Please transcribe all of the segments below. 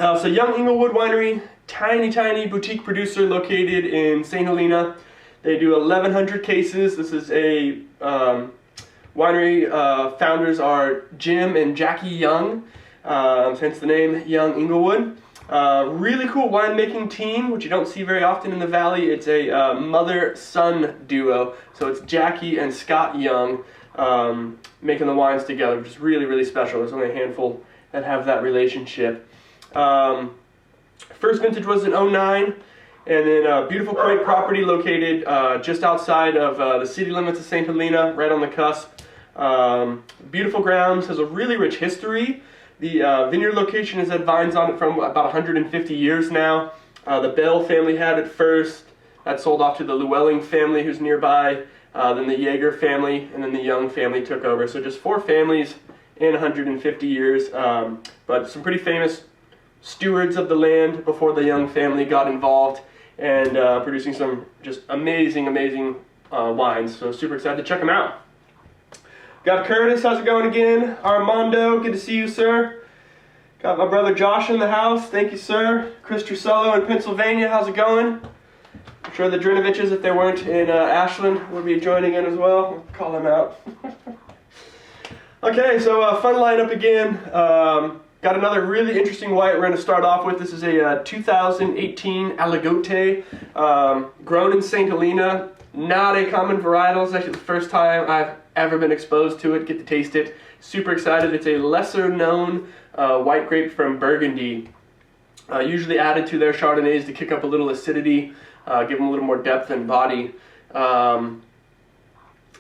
So Young Inglewood Winery, tiny boutique producer located in St. Helena. They do 1,100 cases. This is a winery. Founders are Jim and Jackie Young, hence the name Young Inglewood. Really cool winemaking team, which you don't see very often in the valley. It's a mother-son duo. So it's Jackie and Scott Young making the wines together, which is really special. There's only a handful that have that relationship. First vintage was in '09, and then a beautiful point property located just outside of the city limits of St. Helena, right on the cusp. Beautiful grounds, has a really rich history. The vineyard location has had vines on it from about 150 years now. The Bell family had it first. That sold off to the Llewellyn family, who's nearby. Then the Yeager family, and then the Young family took over. So just 4 families in 150 years. But some pretty famous stewards of the land before the Young family got involved, and producing some just amazing wines. So super excited to check them out. Got Curtis, how's it going again? Armando, good to see you, sir. Got my brother Josh in the house, thank you, sir. Chris Trusello in Pennsylvania, how's it going? I'm sure the Drinoviches, if they weren't in Ashland, would be joining in as well. We'll call them out. Okay, so fun lineup again. Got another really interesting white we're going to start off with. This is a 2018 Aligoté, grown in St. Helena. Not a common varietal. It's actually the first time I've ever been exposed to it, get to taste it. Super excited. It's a lesser known white grape from Burgundy. Usually added to their Chardonnays to kick up a little acidity, give them a little more depth and body.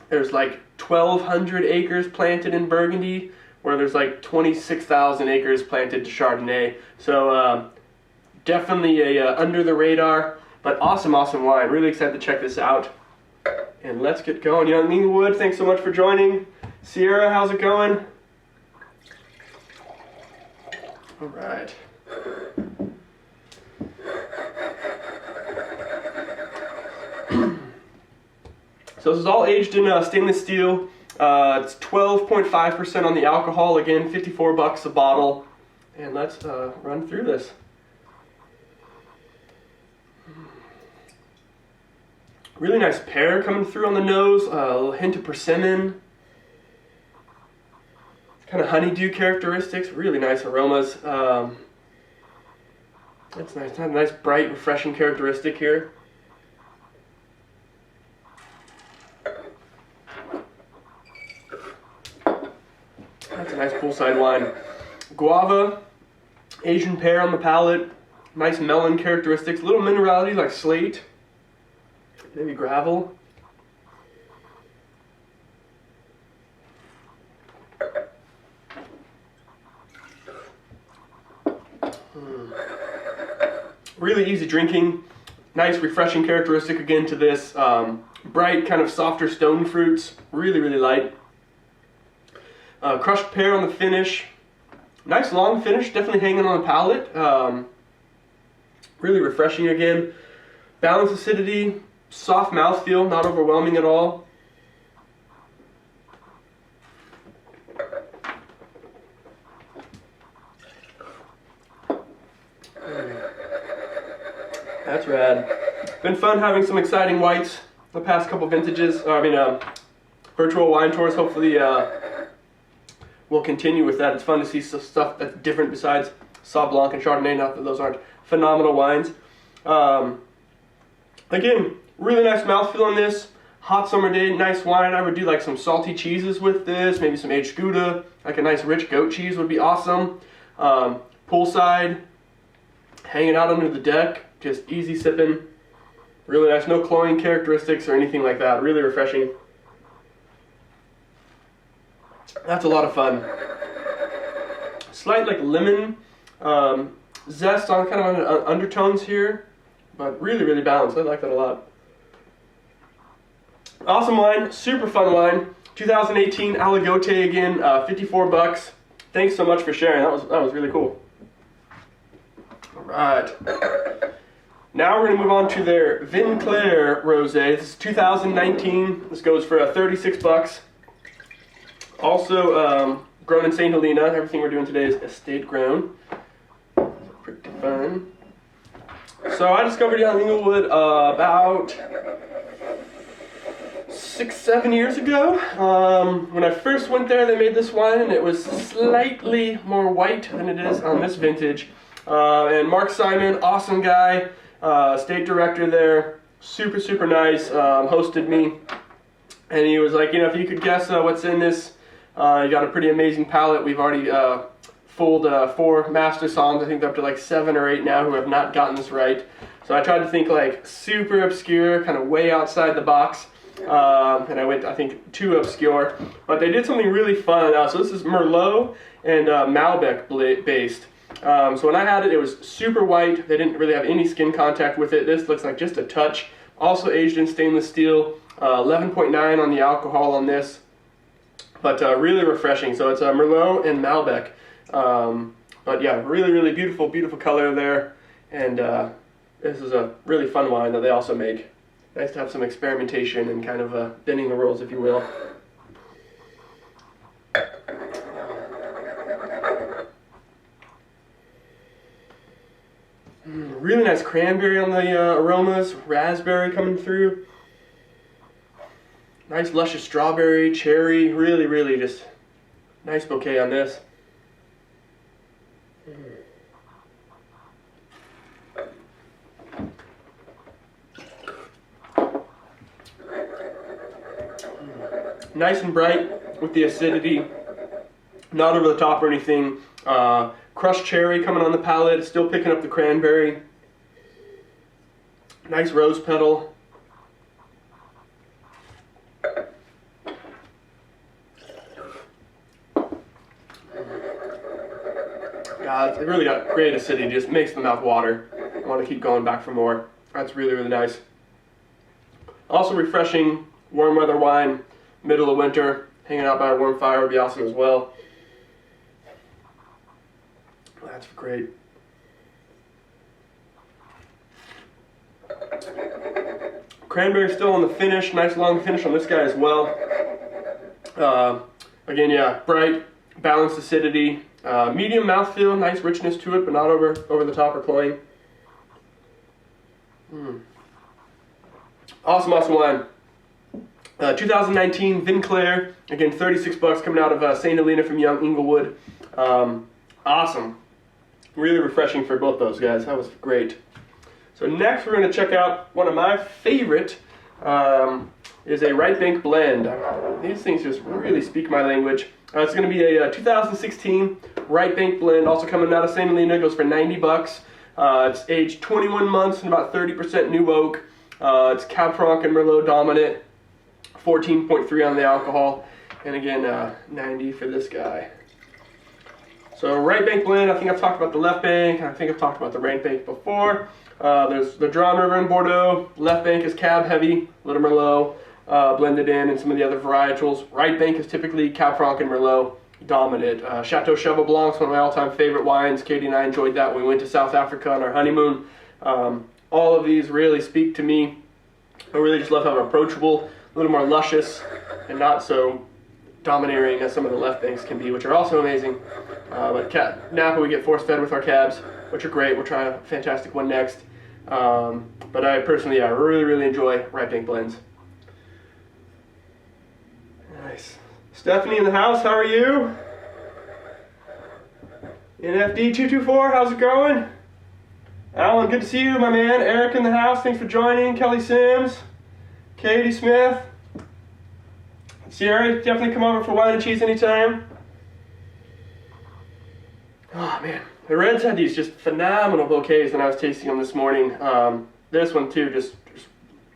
There's like 1,200 acres planted in Burgundy, where there's like 26,000 acres planted to Chardonnay. So definitely a under the radar, but awesome wine. Really excited to check this out. And let's get going. Young Inglewood, thanks so much for joining. Sierra, how's it going? All right. So this is all aged in stainless steel. It's 12.5% on the alcohol. Again, $54 a bottle. And let's run through this. Really nice pear coming through on the nose. A little hint of persimmon. Kind of honeydew characteristics. Really nice aromas. That's nice. Kind of nice, bright, refreshing characteristic here. That's a nice poolside wine. Guava, Asian pear on the palate, nice melon characteristics, little minerality like slate, maybe gravel. Really easy drinking, nice refreshing characteristic again to this. Bright, kind of softer stone fruits, really light. Crushed pear on the finish. Nice long finish, definitely hanging on the palate. Really refreshing again. Balanced acidity, soft mouthfeel, not overwhelming at all. That's rad. Been fun having some exciting whites the past couple vintages. Virtual wine tours. Hopefully we'll continue with that. It's fun to see some stuff that's different besides Sauv Blanc and Chardonnay. Not that those aren't phenomenal wines. Again, really nice mouthfeel on this. Hot summer day, nice wine. I would do like some salty cheeses with this. Maybe some aged Gouda. Like a nice rich goat cheese would be awesome. Poolside, hanging out under the deck. Just easy sipping. Really nice. No cloying characteristics or anything like that. Really refreshing. That's a lot of fun. Slight like lemon zest on kind of undertones here, but really balanced. I like that a lot. Awesome wine, super fun wine. 2018 Aligoté again, $54. Thanks so much for sharing. That was really cool. All right. Now we're going to move on to their Clair Rosé. This is 2019. This goes for $36. Also grown in St. Helena. Everything we're doing today is estate grown. Pretty Pretty fun. So I discovered young Inglewood about 6-7 years ago. When I first went there, they made this wine, and it was slightly more white than it is on this vintage. And Mark Simon, awesome guy, state director there, super nice, hosted me. And he was like, you know, if you could guess what's in this, you got a pretty amazing palate. We've already fooled 4 master somms, I think up to like 7 or 8 now, who have not gotten this right. So I tried to think like super obscure, kind of way outside the box. And I went, I think, too obscure. But they did something really fun. So this is Merlot and Malbec based. So when I had it, it was super white. They didn't really have any skin contact with it. This looks like just a touch. Also aged in stainless steel. 11.9 on the alcohol on this. But really refreshing. So it's Merlot and Malbec. But yeah, really beautiful color there. And this is a really fun wine that they also make. Nice to have some experimentation and kind of bending the rules, if you will. Really nice cranberry on the aromas, raspberry coming through. Nice luscious strawberry, cherry, really just nice bouquet on this. Nice and bright with the acidity, not over the top or anything. Crushed cherry coming on the palate, still picking up the cranberry. Nice rose petal. God, it really got great acidity, just makes the mouth water. I want to keep going back for more. That's really nice. Also refreshing, warm weather wine, middle of winter, hanging out by a warm fire would be awesome as well. That's great. Cranberry still on the finish, nice long finish on this guy as well. Again, yeah, bright, balanced acidity, medium mouthfeel, nice richness to it, but not over the top or cloying. Awesome wine. 2019 Clair, again $36 coming out of St. Helena from young Inglewood. Awesome. Really refreshing for both those guys. That was great. So next we're going to check out one of my favorite, is a right bank blend. These things just really speak my language. It's going to be a 2016 right bank blend, also coming out of St. Helena, goes for $90. It's aged 21 months and about 30% new oak. It's Cab Franc and Merlot dominant, 14.3 on the alcohol, and again 90 for this guy. So right bank blend, I think I've talked about the left bank, and I think I've talked about the right bank before. There's the Drôme River in Bordeaux. Left bank is Cab heavy, little Merlot blended in, and some of the other varietals. Right bank is typically Cab Franc and Merlot dominant. Chateau Cheval Blanc is one of my all-time favorite wines. Katie and I enjoyed that when we went to South Africa on our honeymoon. All of these really speak to me. I really just love how they're approachable, a little more luscious, and not so domineering as some of the left banks can be, which are also amazing. But Napa we get force fed with our cabs, which are great. We'll try a fantastic one next. But I personally, really enjoy right bank blends. Nice. Stephanie in the house, how are you? NFD224, how's it going? Alan, good to see you, my man. Eric in the house, thanks for joining. Kelly Sims, Katie Smith. Sierra, definitely come over for wine and cheese anytime. Oh man, the Reds had these just phenomenal bouquets when I was tasting them this morning. This one too, just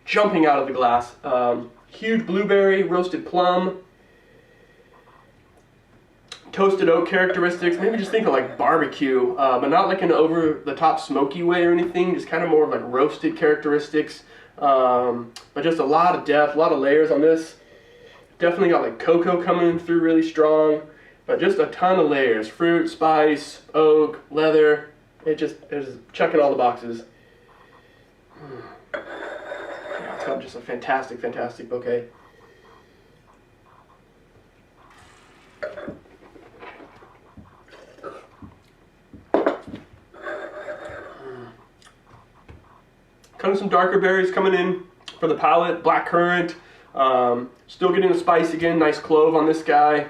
jumping out of the glass. Huge blueberry, roasted plum, toasted oak characteristics. Maybe just think of like barbecue, but not like an over-the-top smoky way or anything. Just kind of more of like roasted characteristics. But just a lot of depth, a lot of layers on this. Definitely got like cocoa coming through really strong, but just a ton of layers. Fruit, spice, oak, leather. It's checking all the boxes. Yeah, it's got just a fantastic bouquet. Kind of some darker berries coming in for the palate. Black currant. Still getting the spice again. Nice clove on this guy.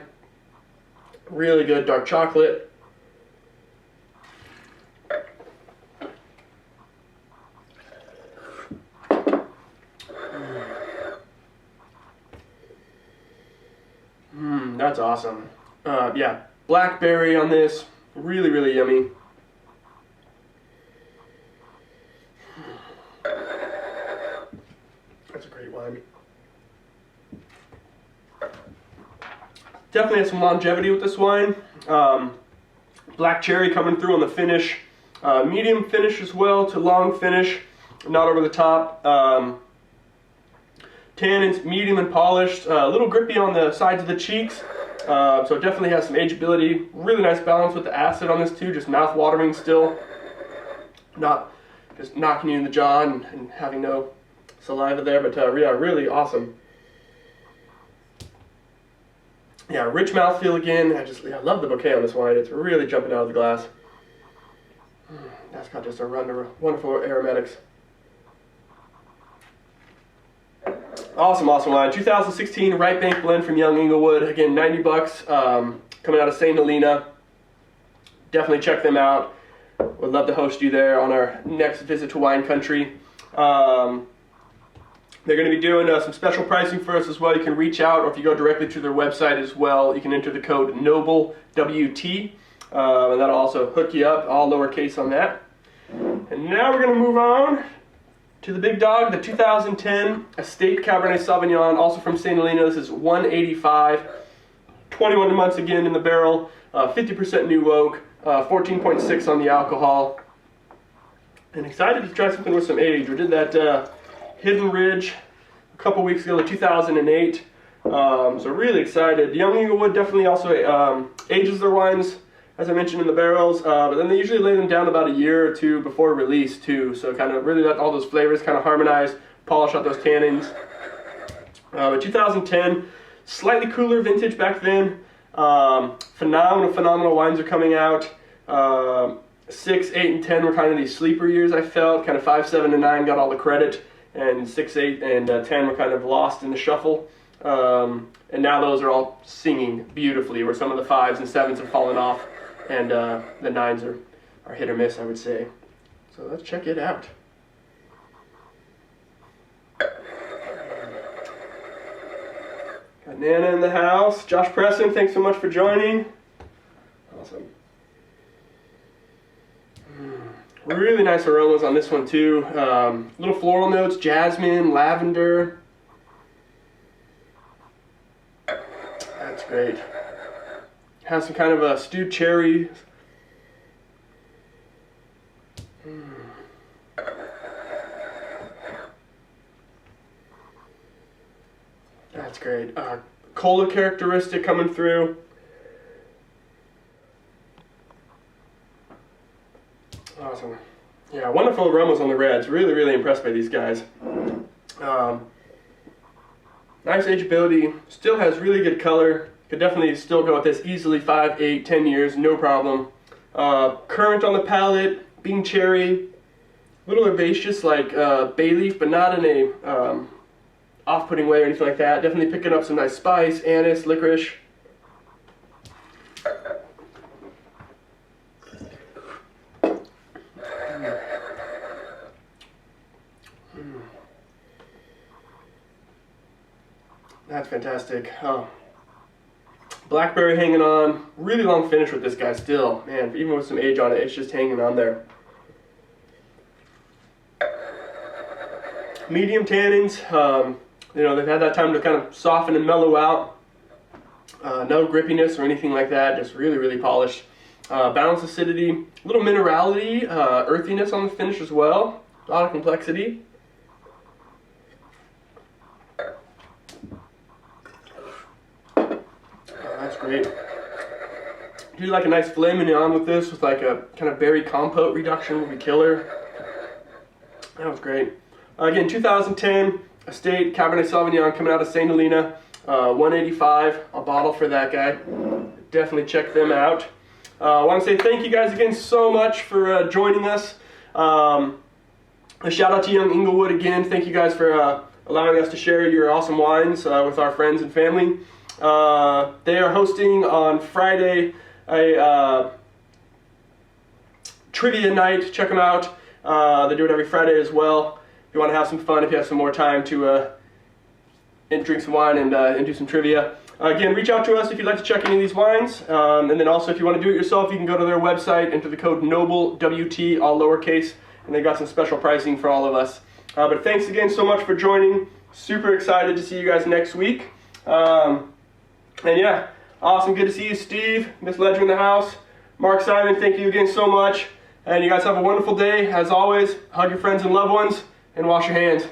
Really good dark chocolate. That's awesome. Yeah, blackberry on this. Really, really yummy. That's a great wine. Definitely has some longevity with this wine. Black cherry coming through on the finish. Medium finish as well to long finish. Not over the top. Tannins medium and polished. A little grippy on the sides of the cheeks. So it definitely has some ageability. Really nice balance with the acid on this too. Just mouth watering still. Not just knocking you in the jaw and having no saliva there. But yeah, really awesome. Yeah, rich mouthfeel again. I love the bouquet on this wine. It's really jumping out of the glass. That's got just a wonderful aromatics. Awesome wine. 2016 Right Bank blend from Young Inglewood. Again, $90. Coming out of St. Helena. Definitely check them out. Would love to host you there on our next visit to wine country. They're going to be doing some special pricing for us as well. You can reach out, or if you go directly to their website as well, you can enter the code NOBLEWT, and that'll also hook you up, all lowercase on that. And now we're going to move on to the big dog, the 2010 Estate Cabernet Sauvignon, also from St. Helena. This is 185, 21 months again in the barrel, 50% new oak, 14.6 on the alcohol. And excited to try something with some age. We did that Hidden Ridge a couple weeks ago, 2008. So really excited. Young Inglewood definitely also ages their wines, as I mentioned, in the barrels, but then they usually lay them down about a year or two before release too. So kind of really let all those flavors kind of harmonize, polish out those tannins. But 2010, slightly cooler vintage back then. Phenomenal wines are coming out. 6, 8, and 10 were kind of these sleeper years, I felt. Kind of 5, 7, and 9 got all the credit, and 6, 8, and 10 were kind of lost in the shuffle. And now those are all singing beautifully, where some of the 5s and 7s have fallen off, and the 9s are hit or miss, I would say. So let's check it out. Got Nana in the house. Josh Preston, thanks so much for joining. Awesome. Really nice aromas on this one too. Little floral notes, jasmine, lavender. That's great. Has some kind of a stewed cherry. That's great. Cola characteristic coming through. Awesome. Yeah, wonderful aromas on the reds. Really impressed by these guys. Nice ageability. Still has really good color. Could definitely still go with this easily 5, 8, 10 years, no problem. Currant on the palate, bean cherry, a little herbaceous like bay leaf, but not in a off-putting way or anything like that. Definitely picking up some nice spice, anise, licorice. That's fantastic. Oh. Blackberry hanging on. Really long finish with this guy still. Man, even with some age on it, it's just hanging on there. Medium tannins. You know, they've had that time to kind of soften and mellow out. No grippiness or anything like that. Just really polished. Balanced acidity. A little minerality, earthiness on the finish as well. A lot of complexity. That's great. Do like a nice filet mignon with this, with like a kind of berry compote reduction would be killer. That was great. Again, 2010 Estate Cabernet Sauvignon coming out of St. Helena, 185 a bottle for that guy. Definitely check them out. I want to say thank you guys again so much for joining us. A shout out to Young Inglewood again. Thank you guys for allowing us to share your awesome wines with our friends and family. They are hosting on Friday a trivia night. Check them out. They do it every Friday as well. If you want to have some fun, if you have some more time to drink some wine and do some trivia. Again, reach out to us if you'd like to check any of these wines. And then also, if you want to do it yourself, you can go to their website, enter the code NOBLEWT, all lowercase, and they got some special pricing for all of us. But thanks again so much for joining. Super excited to see you guys next week. And yeah, awesome. Good to see you, Steve, Miss Ledger in the house. Mark Simon, thank you again so much. And you guys have a wonderful day. As always, hug your friends and loved ones and wash your hands.